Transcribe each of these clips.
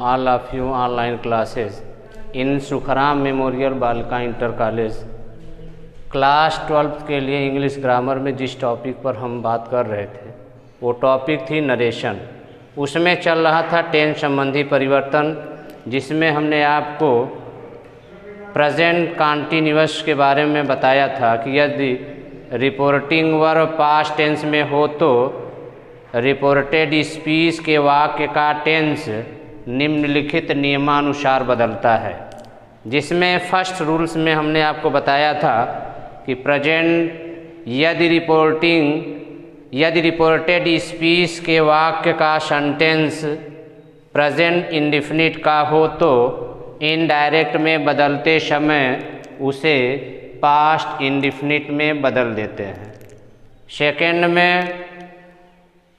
all of you online classes in Sukhram memorial बालिका inter college. Class 12 के लिए English grammar में जिस टॉपिक पर हम बात कर रहे थे वो टॉपिक थी नरेशन। उसमें चल रहा था टेंस संबंधी परिवर्तन, जिसमें हमने आपको प्रेजेंट कॉन्टिन्यूअस के बारे में बताया था कि यदि रिपोर्टिंग वर्ब पास्ट टेंस में हो तो रिपोर्टेड स्पीच के वाक्य का टेंस निम्नलिखित नियमानुसार बदलता है। जिसमें फर्स्ट रूल्स में हमने आपको बताया था कि प्रेजेंट यदि रिपोर्टेड स्पीच के वाक्य का सेंटेंस प्रेजेंट इंडेफिनिट का हो तो इनडायरेक्ट में बदलते समय उसे पास्ट इंडेफिनिट में बदल देते हैं। सेकंड में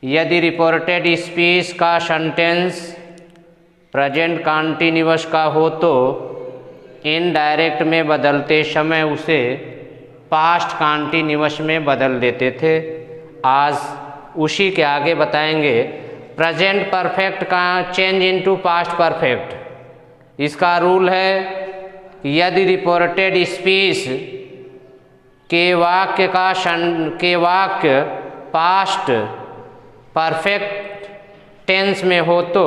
यदि रिपोर्टेड स्पीच का सेंटेंस प्रेजेंट कॉन्टिन्यूअस का हो तो इनडायरेक्ट में बदलते समय उसे पास्ट कॉन्टिन्यूअस में बदल देते थे। आज उसी के आगे बताएंगे प्रेजेंट परफेक्ट का चेंज इनटू पास्ट परफेक्ट। इसका रूल है कि यदि रिपोर्टेड स्पीच के वाक्य पास्ट परफेक्ट टेंस में हो तो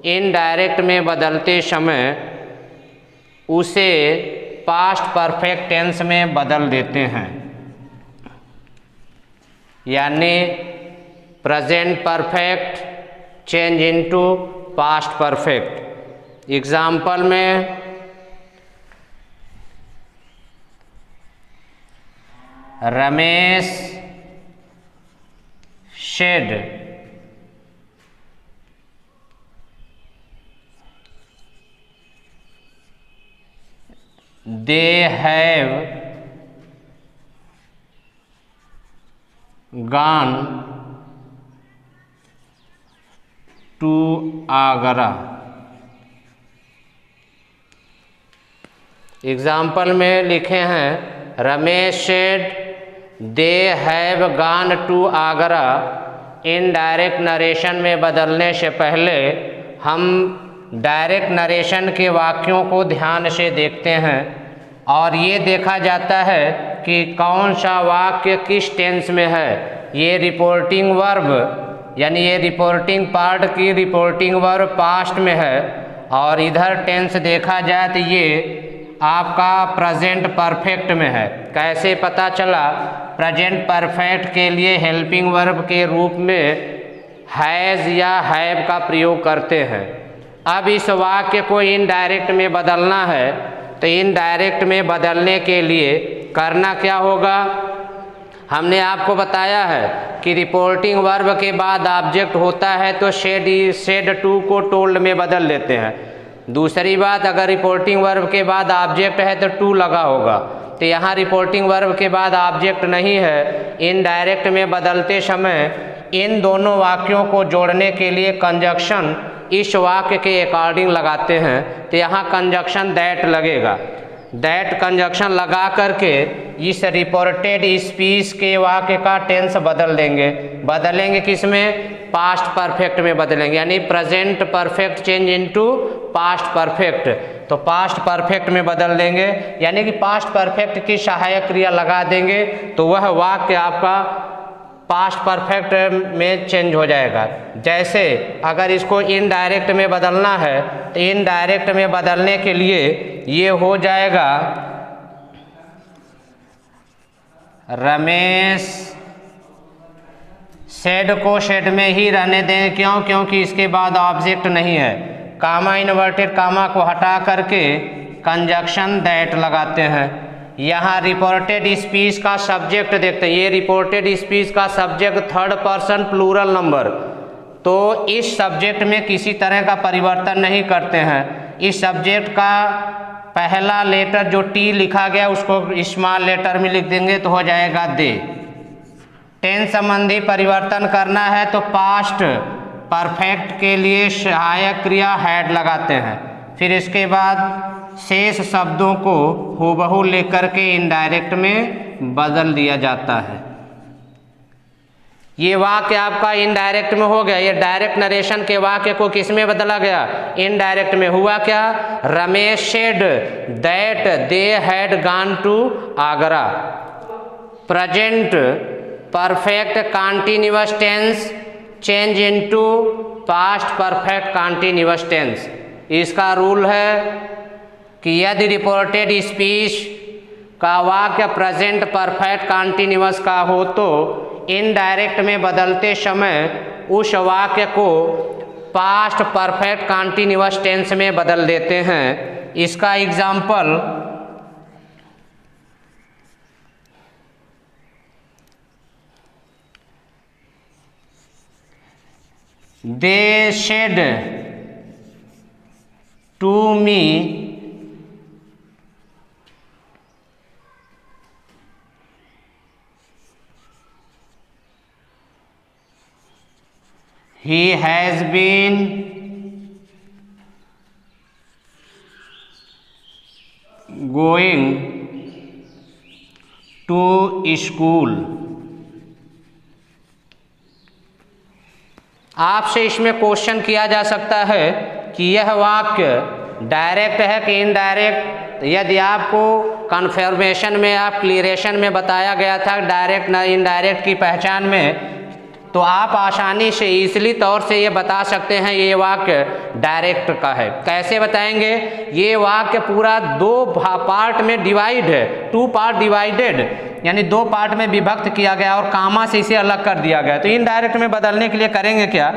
इनडायरेक्ट में बदलते समय उसे पास्ट परफेक्ट टेंस में बदल देते हैं, यानी present perfect change into past perfect. Example में Ramesh said they have gone to Agra. Example में लिखे हैं Ramesh said they have gone to Agra. Indirect narration में बदलने से पहले हम डायरेक्ट नरेशन के वाक्यों को ध्यान से देखते हैं और ये देखा जाता है कि कौन सा वाक्य किस टेंस में है। ये रिपोर्टिंग वर्ब यानी ये रिपोर्टिंग पार्ट की रिपोर्टिंग वर्ब पास्ट में है और इधर टेंस देखा जाए तो ये आपका प्रेजेंट परफेक्ट में है। कैसे पता चला? प्रेजेंट परफेक्ट के लिए हेल्पिंग वर्ब के रूप में हैज़ या हैव का प्रयोग करते हैं। अब इस वाक्य को इनडायरेक्ट में बदलना है तो इनडायरेक्ट में बदलने के लिए करना क्या होगा? हमने आपको बताया है कि रिपोर्टिंग वर्ब के बाद ऑब्जेक्ट होता है तो सेड टू को टोल्ड में बदल देते हैं। दूसरी बात, अगर रिपोर्टिंग वर्ब के बाद ऑब्जेक्ट है तो टू लगा होगा, तो यहाँ रिपोर्टिंग वर्ब के बाद ऑब्जेक्ट नहीं है। इनडायरेक्ट में बदलते समय इन दोनों वाक्यों को जोड़ने के लिए कंजक्शन इस वाक्य के अकॉर्डिंग लगाते हैं, तो यहाँ कंजक्शन दैट लगेगा। दैट कंजक्शन लगा करके इस रिपोर्टेड स्पीच के वाक्य का टेंस बदल देंगे। बदलेंगे किस में? पास्ट परफेक्ट में बदलेंगे, यानी present perfect change into past perfect. तो पास्ट परफेक्ट में बदल देंगे, यानी कि पास्ट परफेक्ट की सहायक क्रिया लगा देंगे तो वह वाक्य आपका पास्ट परफेक्ट में चेंज हो जाएगा। जैसे अगर इसको इनडायरेक्ट में बदलना है तो इनडायरेक्ट में बदलने के लिए ये हो जाएगा रमेश सेड को सेड में ही रहने दें। क्यों? क्योंकि इसके बाद ऑब्जेक्ट नहीं है। कामा इन्वर्टेड कामा को हटा करके कंजक्शन दैट लगाते हैं। यहाँ रिपोर्टेड स्पीच का सब्जेक्ट देखते हैं। ये रिपोर्टेड स्पीच का subject third person plural number, तो इस सब्जेक्ट में किसी तरह का परिवर्तन नहीं करते हैं। इस सब्जेक्ट का पहला लेटर जो टी लिखा गया उसको स्मॉल लेटर में लिख देंगे तो हो जाएगा दे। टेंस संबंधी परिवर्तन करना है तो पास्ट परफेक्ट के लिए सहायक क्रिया हैड लगाते हैं। फिर इसके बाद शेष शब्दों को हूबहू लेकर के इनडायरेक्ट में बदल दिया जाता है। ये वाक्य आपका इनडायरेक्ट में हो गया। ये डायरेक्ट नरेशन के वाक्य को किस में बदला गया? इनडायरेक्ट में। हुआ क्या? Ramesh said that they had gone to Agra. Present perfect continuous tense change into past perfect continuous tense. इसका रूल है कि यदि रिपोर्टेड स्पीच का वाक्य प्रेजेंट परफेक्ट कंटीन्यूअस का हो तो इनडायरेक्ट में बदलते समय उस वाक्य को पास्ट परफेक्ट कंटीन्यूअस टेंस में बदल देते हैं। इसका example they said to me he has been going to school। आपसे इसमें क्वेश्चन किया जा सकता है कि यह वाक्य डायरेक्ट है कि इनडायरेक्ट। यदि आपको कन्फर्मेशन में आप क्लियरेशन में बताया गया था डायरेक्ट न इनडायरेक्ट की पहचान में, तो आप आसानी से इजली तौर से ये बता सकते हैं ये वाक्य डायरेक्ट का है। कैसे बताएंगे? ये वाक्य पूरा दो पार्ट में डिवाइड है, टू पार्ट डिवाइडेड, यानी दो पार्ट में विभक्त किया गया और कामा से इसे अलग कर दिया गया। तो इनडायरेक्ट में बदलने के लिए करेंगे क्या?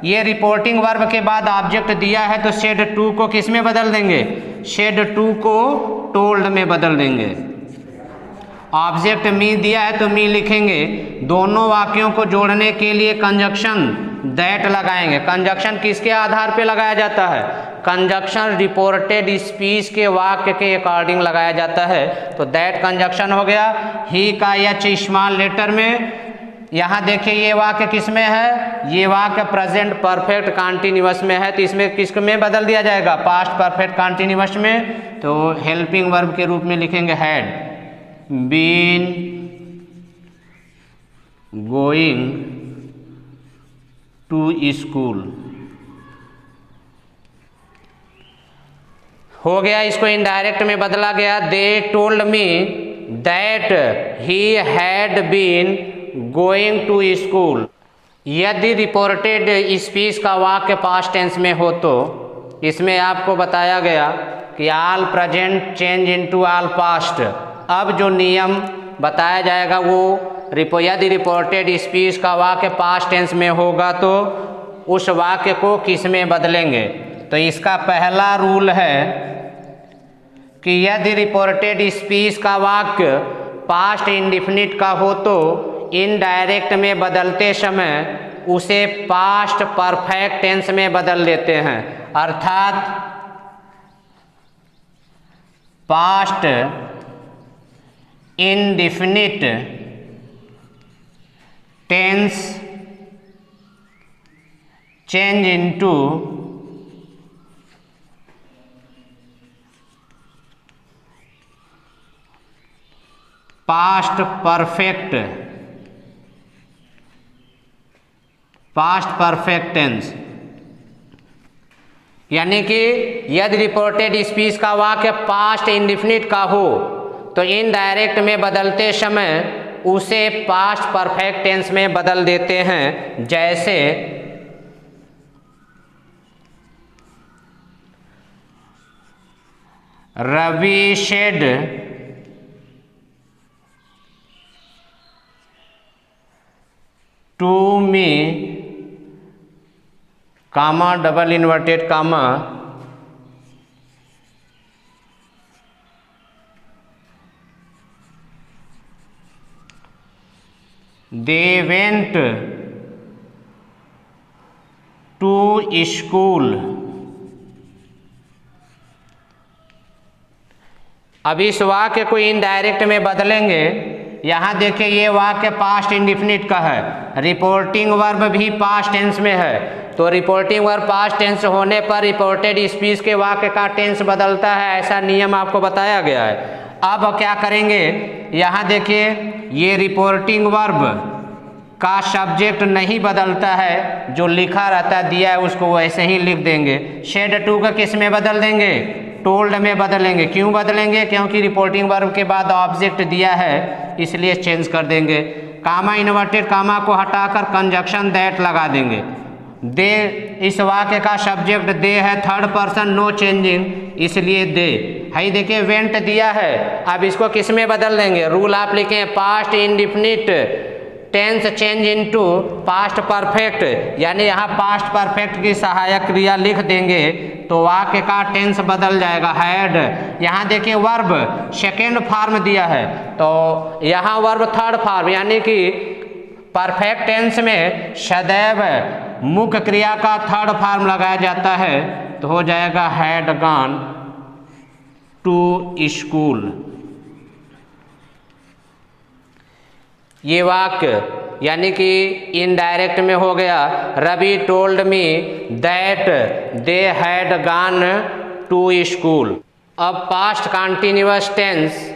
ये रिपोर्टिंग वर्ब के बाद ऑब्जेक्ट दिया है तो सेड टू को किस में बदल देंगे? सेड टू को टोल्ड में बदल देंगे। ऑब्जेक्ट मी दिया है तो मी लिखेंगे। दोनों वाक्यों को जोड़ने के लिए कंजक्शन दैट लगाएंगे। कंजक्शन किसके आधार पे लगाया जाता है? कंजक्शन रिपोर्टेड स्पीच के वाक्य के अकॉर्डिंग लगाया जाता है। तो दैट कंजक्शन हो गया। ही का एच स्मॉल लेटर में। यहाँ देखिए ये वाक्य किस में है? ये वाक्य प्रेजेंट परफेक्ट कंटीन्यूअस में है, तो इसमें किस में बदल दिया जाएगा? पास्ट परफेक्ट कंटीन्यूअस में। तो हेल्पिंग वर्ब के रूप में लिखेंगे had been going to school. हो गया। इसको इनडायरेक्ट में बदला गया। They told me that he had been going to school. यदि रिपोर्टेड स्पीच का वाक्य पास्ट टेंस में हो तो इसमें आपको बताया गया कि all present change into all past. अब जो नियम बताया जाएगा वो यदि रिपोर्टेड स्पीच का वाक्य पास्ट टेंस में होगा तो उस वाक्य को किस में बदलेंगे? तो इसका पहला रूल है कि यदि रिपोर्टेड स्पीच का वाक्य पास्ट इंडिफिनिट का हो तो इनडायरेक्ट में बदलते समय उसे पास्ट परफेक्ट टेंस में बदल देते हैं। अर्थात past indefinite tense change into past perfect tense। यानी कि यदि रिपोर्टेड स्पीच का वाक्य पास्ट इंडिफिनिट का हो तो इनडायरेक्ट में बदलते समय उसे पास्ट परफेक्ट टेंस में बदल देते हैं। जैसे Ravi said to me comma double inverted comma they went to school। अब इस वाक्य को इनडायरेक्ट में बदलेंगे। यहाँ देखिए ये वाक्य पास्ट इंडिफिनिट का है, रिपोर्टिंग वर्ब भी पास्ट टेंस में है। तो रिपोर्टिंग वर्ब पास्ट टेंस होने पर रिपोर्टेड स्पीच के वाक्य का टेंस बदलता है, ऐसा नियम आपको बताया गया है। अब क्या करेंगे? यहाँ देखिए ये रिपोर्टिंग वर्ब का सब्जेक्ट नहीं बदलता है, जो लिखा रहता दिया है उसको वैसे ही लिख देंगे। शेड टू का किस में बदल देंगे? टोल्ड में बदलेंगे। क्यों बदलेंगे? क्योंकि रिपोर्टिंग वर्ब के बाद ऑब्जेक्ट दिया है इसलिए चेंज कर देंगे। कामा इन्वर्टेड कामा को हटाकर कंजक्शन दैट लगा देंगे। दे, इस वाक्य का सब्जेक्ट दे है, थर्ड पर्सन नो चेंजिंग, इसलिए दे है। देखिए वेंट दिया है, अब इसको किस में बदल देंगे? रूल आप लिखें past indefinite tense change into past perfect, यानी यहाँ पास्ट परफेक्ट की सहायक क्रिया लिख देंगे तो वाक्य का टेंस बदल जाएगा। हैड, यहाँ देखिए वर्ब सेकेंड फॉर्म दिया है तो यहाँ वर्ब थर्ड फॉर्म, यानी कि परफेक्ट टेंस में सदैव मुख्य क्रिया का थर्ड फॉर्म लगाया जाता है तो हो जाएगा हैड गॉन टू स्कूल। ये वाक्य यानी कि इनडायरेक्ट में हो गया। Ravi told me that they had gone to school. अब past continuous tense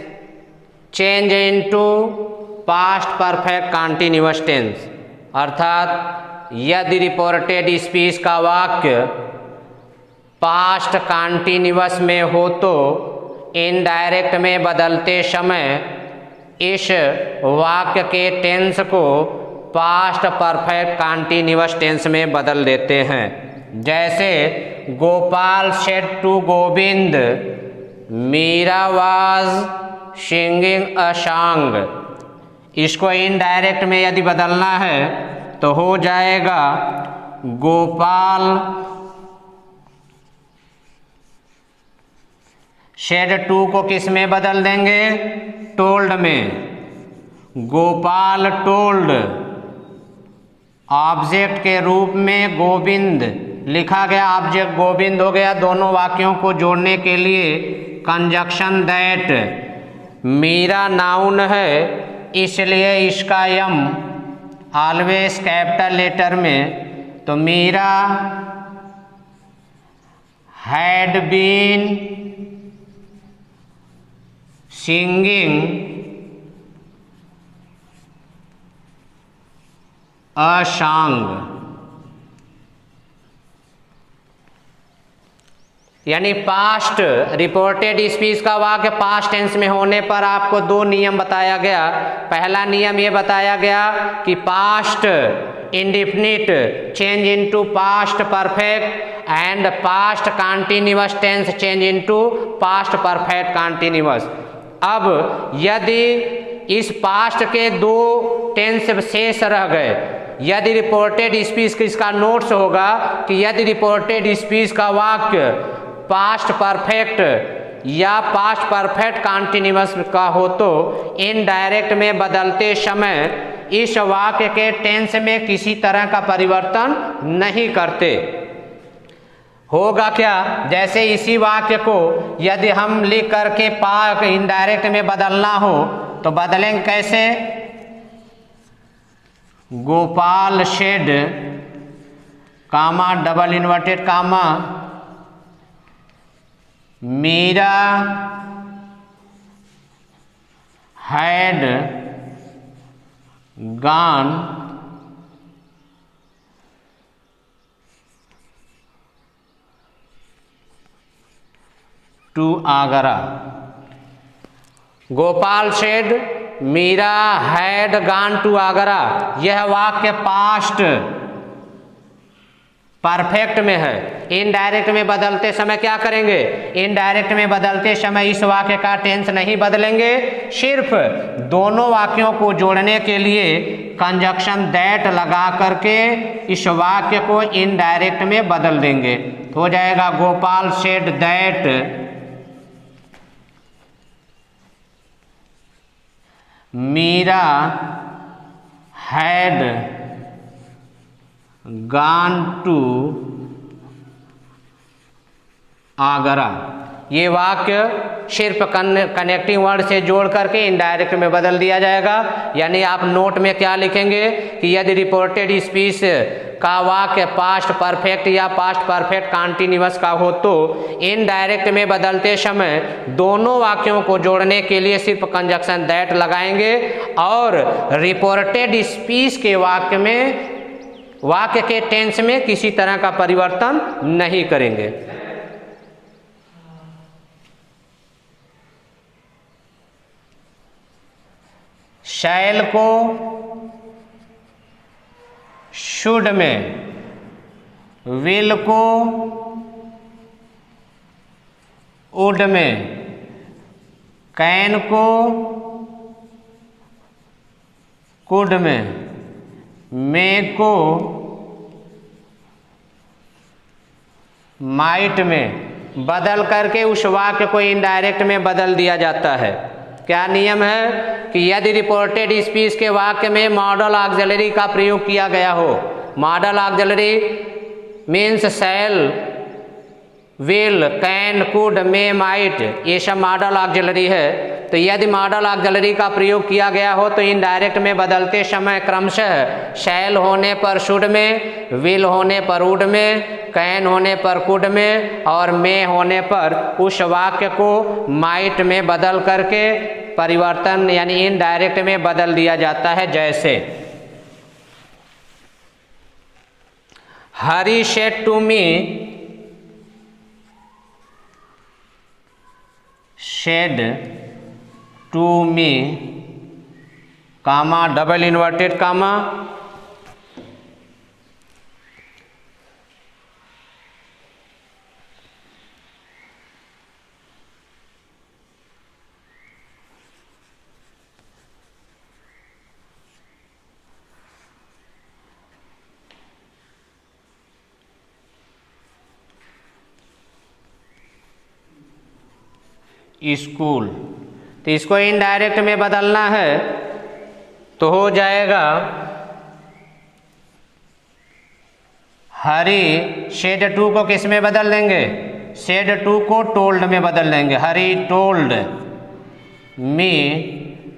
change into past perfect continuous tense, अर्थात यदि रिपोर्टेड स्पीच का वाक्य पास्ट कंटिन्यूअस में हो तो इनडायरेक्ट में बदलते समय इस वाक्य के टेंस को पास्ट परफेक्ट कंटिन्यूअस टेंस में बदल देते हैं। जैसे Gopal said to Govind Meera was singing a song. इसको इनडायरेक्ट में यदि बदलना है तो हो जाएगा गोपाल शेड टू को किस में बदल देंगे? टोल्ड में। गोपाल टोल्ड ऑब्जेक्ट के रूप में गोविंद लिखा गया, ऑब्जेक्ट गोविंद हो गया। दोनों वाक्यों को जोड़ने के लिए कंजक्शन दैट। मीरा नाउन है इसलिए इसका यम ऑलवेज कैपिटल लेटर में, तो Meera had been singing a song, यानी पास्ट रिपोर्टेड स्पीच का वाक्य पास्ट टेंस में होने पर आपको दो नियम बताया गया। पहला नियम ये बताया गया कि past indefinite change into past perfect and past continuous tense change into past perfect continuous. अब यदि इस पास्ट के दो टेंस शेष रह गए, यदि रिपोर्टेड स्पीच इसका नोट्स होगा कि यदि रिपोर्टेड स्पीच का वाक्य पास्ट परफेक्ट या पास्ट परफेक्ट कंटिन्यूअस का हो तो इनडायरेक्ट में बदलते समय इस वाक्य के टेंस में किसी तरह का परिवर्तन नहीं करते। होगा क्या? जैसे इसी वाक्य को यदि हम लिख करके इनडायरेक्ट में बदलना हो तो बदलेंगे कैसे? Gopal said comma double inverted comma Meera had gone to Agra. Gopal said Meera had gone to Agra, यह वाक्य पास्ट परफेक्ट में है। इनडायरेक्ट में बदलते समय क्या करेंगे? इनडायरेक्ट में बदलते समय इस वाक्य का टेंस नहीं बदलेंगे, सिर्फ दोनों वाक्यों को जोड़ने के लिए कंजक्शन दैट लगा करके इस वाक्य को इनडायरेक्ट में बदल देंगे। तो हो जाएगा Gopal said that Meera had gone to Agra. ये वाक्य सिर्फ कनेक्टिंग वर्ड से जोड़ करके इनडायरेक्ट में बदल दिया जाएगा। यानी आप नोट में क्या लिखेंगे कि यदि रिपोर्टेड स्पीच का वाक्य पास्ट परफेक्ट या पास्ट परफेक्ट कॉन्टिन्यूअस का हो तो इनडायरेक्ट में बदलते समय दोनों वाक्यों को जोड़ने के लिए सिर्फ कंजक्शन दैट लगाएंगे और रिपोर्टेड स्पीच के वाक्य के टेंस में किसी तरह का परिवर्तन नहीं करेंगे। शैल को शुड में, विल को वुड में, कैन को कुड में, मे को माइट में बदल करके उस वाक्य को इनडायरेक्ट में बदल दिया जाता है। क्या नियम है कि यदि रिपोर्टेड स्पीच के वाक्य में मॉडल ऑक्सिलरी का प्रयोग किया गया हो, modal auxiliary means shall, will, can, could, may, might, ये सब मॉडल ऑक्सिलरी है। तो यदि मॉडल ऑक्सिलरी का प्रयोग किया गया हो तो इनडायरेक्ट में बदलते समय क्रमशः शैल होने पर शुड में, विल होने पर वुड में, कैन होने पर कुड में और मे होने पर उस वाक्य को माइट में बदल करके परिवर्तन यानी इनडायरेक्ट में बदल दिया जाता है। जैसे Hari said to me, said to me, comma, double inverted comma, school. तो इसको इनडायरेक्ट में बदलना है तो हो जाएगा हरी सेड टू को किस में बदल देंगे, सेड टू को टोल्ड में बदल देंगे। हरी टोल्ड मी,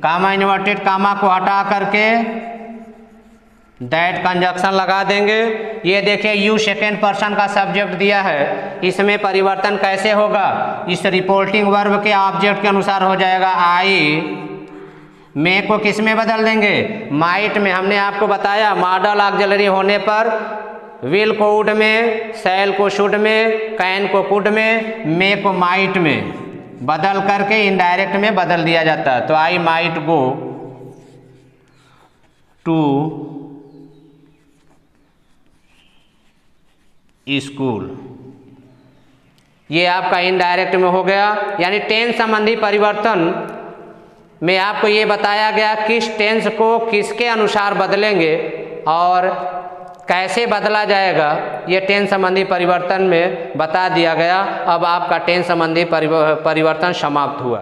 कामा इन्वर्टेड कामा को हटा करके दैट कंजक्शन लगा देंगे। ये देखिए यू सेकेंड पर्सन का सब्जेक्ट दिया है, इसमें परिवर्तन कैसे होगा, इस रिपोर्टिंग वर्ब के ऑब्जेक्ट के अनुसार हो जाएगा। आई, मे को किस में बदल देंगे, माइट में। हमने आपको बताया मॉडल ऑक्सिलरी होने पर विल को वुड में, शैल को शुड में, कैन को कुड में, मे को माइट में बदल करके इनडायरेक्ट में बदल दिया जाता है। तो I might go to school, ये आपका इनडायरेक्ट में हो गया। यानी टेंस संबंधी परिवर्तन में आपको ये बताया गया किस टेंस को किसके अनुसार बदलेंगे और कैसे बदला जाएगा, ये टेंस संबंधी परिवर्तन में बता दिया गया। अब आपका टेंस संबंधी परिवर्तन समाप्त हुआ।